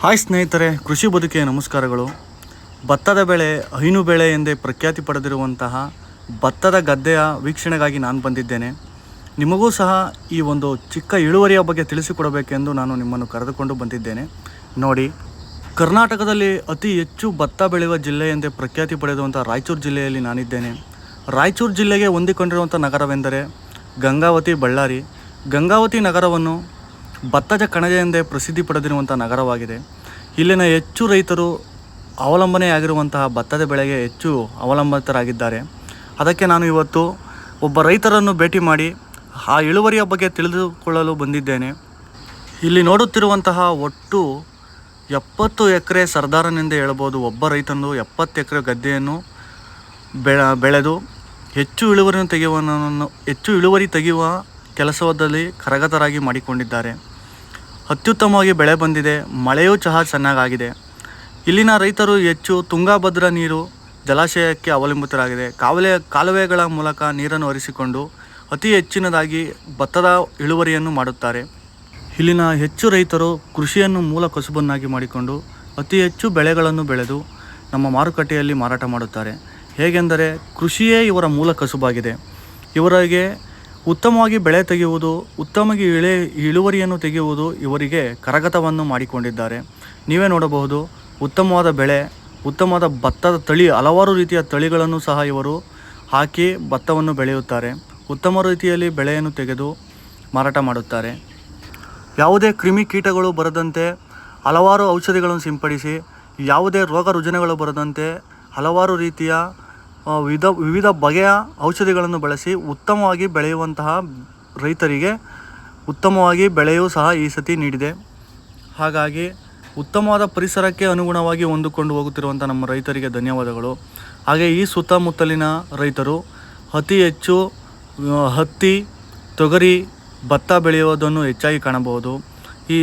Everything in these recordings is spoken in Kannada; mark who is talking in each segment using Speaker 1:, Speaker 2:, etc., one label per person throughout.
Speaker 1: ಹಾಯ್ ಸ್ನೇಹಿತರೆ, ಕೃಷಿ ಬದುಕಿಗೆ ನಮಸ್ಕಾರಗಳು. ಭತ್ತದ ಬೆಳೆ ಹೈನು ಬೆಳೆ ಎಂದೇ ಪ್ರಖ್ಯಾತಿ ಪಡೆದಿರುವಂತಹ ಭತ್ತದ ಗದ್ದೆಯ ವೀಕ್ಷಣೆಗಾಗಿ ನಾನು ಬಂದಿದ್ದೇನೆ. ನಿಮಗೂ ಸಹ ಈ ಒಂದು ಚಿಕ್ಕ ಇಳುವರಿಯ ಬಗ್ಗೆ ತಿಳಿಸಿಕೊಡಬೇಕೆಂದು ನಾನು ನಿಮ್ಮನ್ನು ಕರೆದುಕೊಂಡು ಬಂದಿದ್ದೇನೆ. ನೋಡಿ, ಕರ್ನಾಟಕದಲ್ಲಿ ಅತಿ ಹೆಚ್ಚು ಭತ್ತ ಬೆಳೆಯುವ ಜಿಲ್ಲೆ ಎಂದೇ ಪ್ರಖ್ಯಾತಿ ಪಡೆದಿರುವಂಥ ರಾಯಚೂರು ಜಿಲ್ಲೆಯಲ್ಲಿ ನಾನಿದ್ದೇನೆ. ರಾಯಚೂರು ಜಿಲ್ಲೆಗೆ ಹೊಂದಿಕೊಂಡಿರುವಂಥ ನಗರವೆಂದರೆ ಗಂಗಾವತಿ, ಬಳ್ಳಾರಿ. ಗಂಗಾವತಿ ನಗರವನ್ನು ಭತ್ತದ ಕಣಜ ಎಂದೇ ಪ್ರಸಿದ್ಧಿ ಪಡೆದಿರುವಂಥ ನಗರವಾಗಿದೆ. ಇಲ್ಲಿನ ಹೆಚ್ಚು ರೈತರು ಅವಲಂಬನೆಯಾಗಿರುವಂತಹ ಭತ್ತದ ಬೆಳೆಗೆ ಹೆಚ್ಚು ಅವಲಂಬಿತರಾಗಿದ್ದಾರೆ. ಅದಕ್ಕೆ ನಾನು ಇವತ್ತು ಒಬ್ಬ ರೈತರನ್ನು ಭೇಟಿ ಮಾಡಿ ಆ ಇಳುವರಿಯ ಬಗ್ಗೆ ತಿಳಿದುಕೊಳ್ಳಲು ಬಂದಿದ್ದೇನೆ. ಇಲ್ಲಿ ನೋಡುತ್ತಿರುವಂತಹ ಒಟ್ಟು 70 ಎಕರೆ ಸರ್ದಾರನೆಂದೇ ಹೇಳಬಹುದು. ಒಬ್ಬ ರೈತನು 70 ಎಕರೆ ಗದ್ದೆಯನ್ನು ಬೆಳೆದು ಹೆಚ್ಚು ಇಳುವರಿ ತೆಗೆಯುವ ಕೆಲಸದಲ್ಲಿ ಕರಗತರಾಗಿ ಮಾಡಿಕೊಂಡಿದ್ದಾರೆ. ಅತ್ಯುತ್ತಮವಾಗಿ ಬೆಳೆ ಬಂದಿದೆ. ಮಳೆಯೂ ಸಹ ಚೆನ್ನಾಗಾಗಿದೆ. ಇಲ್ಲಿನ ರೈತರು ಹೆಚ್ಚು ತುಂಗಭದ್ರಾ ನೀರು ಜಲಾಶಯಕ್ಕೆ ಅವಲಂಬಿತರಾಗಿದೆ. ಕಾಲುವೆಗಳ ಮೂಲಕ ನೀರನ್ನು ಹರಿಸಿಕೊಂಡು ಅತಿ ಹೆಚ್ಚಿನದಾಗಿ ಭತ್ತದ ಇಳುವರಿಯನ್ನು ಮಾಡುತ್ತಾರೆ. ಇಲ್ಲಿನ ಹೆಚ್ಚು ರೈತರು ಕೃಷಿಯನ್ನು ಮೂಲ ಕಸುಬನ್ನಾಗಿ ಮಾಡಿಕೊಂಡು ಅತಿ ಹೆಚ್ಚು ಬೆಳೆಗಳನ್ನು ಬೆಳೆದು ನಮ್ಮ ಮಾರುಕಟ್ಟೆಯಲ್ಲಿ ಮಾರಾಟ ಮಾಡುತ್ತಾರೆ. ಹೇಗೆಂದರೆ ಕೃಷಿಯೇ ಇವರ ಮೂಲ ಕಸುಬಾಗಿದೆ. ಇವರಿಗೆ ಉತ್ತಮವಾಗಿ ಬೆಳೆ ತೆಗೆಯುವುದು, ಉತ್ತಮವಾಗಿ ಇಳುವರಿಯನ್ನು ತೆಗೆಯುವುದು ಇವರಿಗೆ ಕರಗತವನ್ನು ಮಾಡಿಕೊಂಡಿದ್ದಾರೆ. ನೀವೇ ನೋಡಬಹುದು, ಉತ್ತಮವಾದ ಬೆಳೆ, ಉತ್ತಮವಾದ ಭತ್ತದ ತಳಿ, ಹಲವಾರು ರೀತಿಯ ತಳಿಗಳನ್ನು ಸಹ ಇವರು ಹಾಕಿ ಭತ್ತವನ್ನು ಬೆಳೆಯುತ್ತಾರೆ. ಉತ್ತಮ ರೀತಿಯಲ್ಲಿ ಬೆಳೆಯನ್ನು ತೆಗೆದು ಮಾರಾಟ ಮಾಡುತ್ತಾರೆ. ಯಾವುದೇ ಕ್ರಿಮಿ ಕೀಟಗಳು ಬರದಂತೆ ಹಲವಾರು ಔಷಧಿಗಳನ್ನು ಸಿಂಪಡಿಸಿ, ಯಾವುದೇ ರೋಗ ರುಜಿನಗಳು ಬರದಂತೆ ಹಲವಾರು ರೀತಿಯ ವಿವಿಧ ಬಗೆಯ ಔಷಧಿಗಳನ್ನು ಬಳಸಿ ಉತ್ತಮವಾಗಿ ಬೆಳೆಯುವಂತಹ ರೈತರಿಗೆ ಉತ್ತಮವಾಗಿ ಬೆಳೆಯೂ ಸಹ ಈ ಸತಿ ನೀಡಿದೆ. ಹಾಗಾಗಿ ಉತ್ತಮವಾದ ಪರಿಸರಕ್ಕೆ ಅನುಗುಣವಾಗಿ ಹೊಂದಿಕೊಂಡು ಹೋಗುತ್ತಿರುವಂಥ ನಮ್ಮ ರೈತರಿಗೆ ಧನ್ಯವಾದಗಳು. ಹಾಗೆ ಈ ಸುತ್ತಮುತ್ತಲಿನ ರೈತರು ಅತಿ ಹೆಚ್ಚು ಹತ್ತಿ, ತೊಗರಿ, ಭತ್ತ ಬೆಳೆಯುವುದನ್ನು ಹೆಚ್ಚಾಗಿ ಕಾಣಬಹುದು. ಈ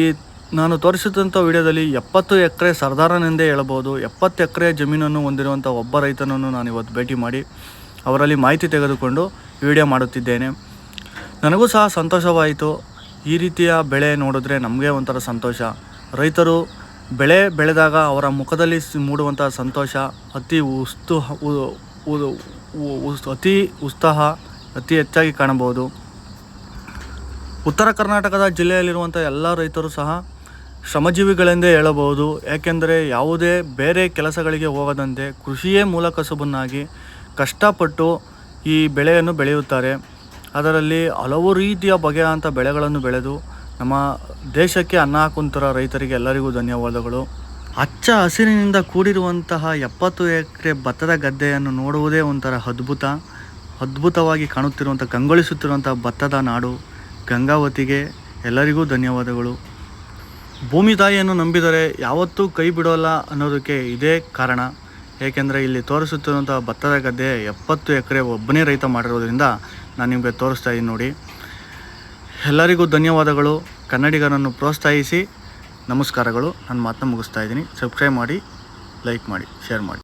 Speaker 1: ನಾನು ತೋರಿಸಿದಂಥ ವಿಡಿಯೋದಲ್ಲಿ 70 ಎಕರೆ ಸರ್ದಾರನೆಂದೇ ಹೇಳಬಹುದು. 70 ಎಕರೆ ಜಮೀನನ್ನು ಹೊಂದಿರುವಂಥ ಒಬ್ಬ ರೈತನನ್ನು ನಾನು ಇವತ್ತು ಭೇಟಿ ಮಾಡಿ ಅವರಲ್ಲಿ ಮಾಹಿತಿ ತೆಗೆದುಕೊಂಡು ವಿಡಿಯೋ ಮಾಡುತ್ತಿದ್ದೇನೆ. ನನಗೂ ಸಹ ಸಂತೋಷವಾಯಿತು. ಈ ರೀತಿಯ ಬೆಳೆ ನೋಡಿದ್ರೆ ನಮಗೆ ಒಂಥರ ಸಂತೋಷ. ರೈತರು ಬೆಳೆ ಬೆಳೆದಾಗ ಅವರ ಮುಖದಲ್ಲಿ ಮೂಡುವಂಥ ಸಂತೋಷ ಅತಿ ಉತ್ಸಾಹ ಅತಿ ಹೆಚ್ಚಾಗಿ ಕಾಣಬಹುದು. ಉತ್ತರ ಕರ್ನಾಟಕದ ಜಿಲ್ಲೆಯಲ್ಲಿರುವಂಥ ಎಲ್ಲ ರೈತರು ಸಹ ಶ್ರಮಜೀವಿಗಳೆಂದೇ ಹೇಳಬಹುದು. ಏಕೆಂದರೆ ಯಾವುದೇ ಬೇರೆ ಕೆಲಸಗಳಿಗೆ ಹೋಗದಂತೆ ಕೃಷಿಯೇ ಮೂಲ ಕಸುಬನ್ನಾಗಿ ಕಷ್ಟಪಟ್ಟು ಈ ಬೆಳೆಯನ್ನು ಬೆಳೆಯುತ್ತಾರೆ. ಅದರಲ್ಲಿ ಹಲವು ರೀತಿಯ ಬಗೆಯಂಥ ಬೆಳೆಗಳನ್ನು ಬೆಳೆದು ನಮ್ಮ ದೇಶಕ್ಕೆ ಅನ್ನ ಹಾಕುವಂಥ ರೈತರಿಗೆ ಎಲ್ಲರಿಗೂ ಧನ್ಯವಾದಗಳು. ಹಚ್ಚ ಹಸಿರಿನಿಂದ ಕೂಡಿರುವಂತಹ 70 ಎಕರೆ ಭತ್ತದ ಗದ್ದೆಯನ್ನು ನೋಡುವುದೇ ಒಂಥರ ಅದ್ಭುತವಾಗಿ ಕಾಣುತ್ತಿರುವಂಥ, ಕಂಗೊಳಿಸುತ್ತಿರುವಂಥ ಭತ್ತದ ನಾಡು ಗಂಗಾವತಿಗೆ ಎಲ್ಲರಿಗೂ ಧನ್ಯವಾದಗಳು. ಭೂಮಿ ತಾಯಿಯನ್ನು ನಂಬಿದರೆ ಯಾವತ್ತೂ ಕೈ ಬಿಡೋಲ್ಲ ಅನ್ನೋದಕ್ಕೆ ಇದೇ ಕಾರಣ. ಏಕೆಂದರೆ ಇಲ್ಲಿ ತೋರಿಸುತ್ತಿರುವಂಥ ಭತ್ತದ ಗದ್ದೆ 70 ಎಕರೆ ಒಬ್ಬನೇ ರೈತ ಮಾಡಿರೋದ್ರಿಂದ ನಾನು ನಿಮಗೆ ತೋರಿಸ್ತಾ ಇದ್ದೀನಿ ನೋಡಿ. ಎಲ್ಲರಿಗೂ ಧನ್ಯವಾದಗಳು. ಕನ್ನಡಿಗರನ್ನು ಪ್ರೋತ್ಸಾಹಿಸಿ. ನಮಸ್ಕಾರಗಳು. ನನ್ನ ಮಾತನ್ನ ಮುಗಿಸ್ತಾ ಇದ್ದೀನಿ. ಸಬ್ಸ್ಕ್ರೈಬ್ ಮಾಡಿ, ಲೈಕ್ ಮಾಡಿ, ಶೇರ್ ಮಾಡಿ.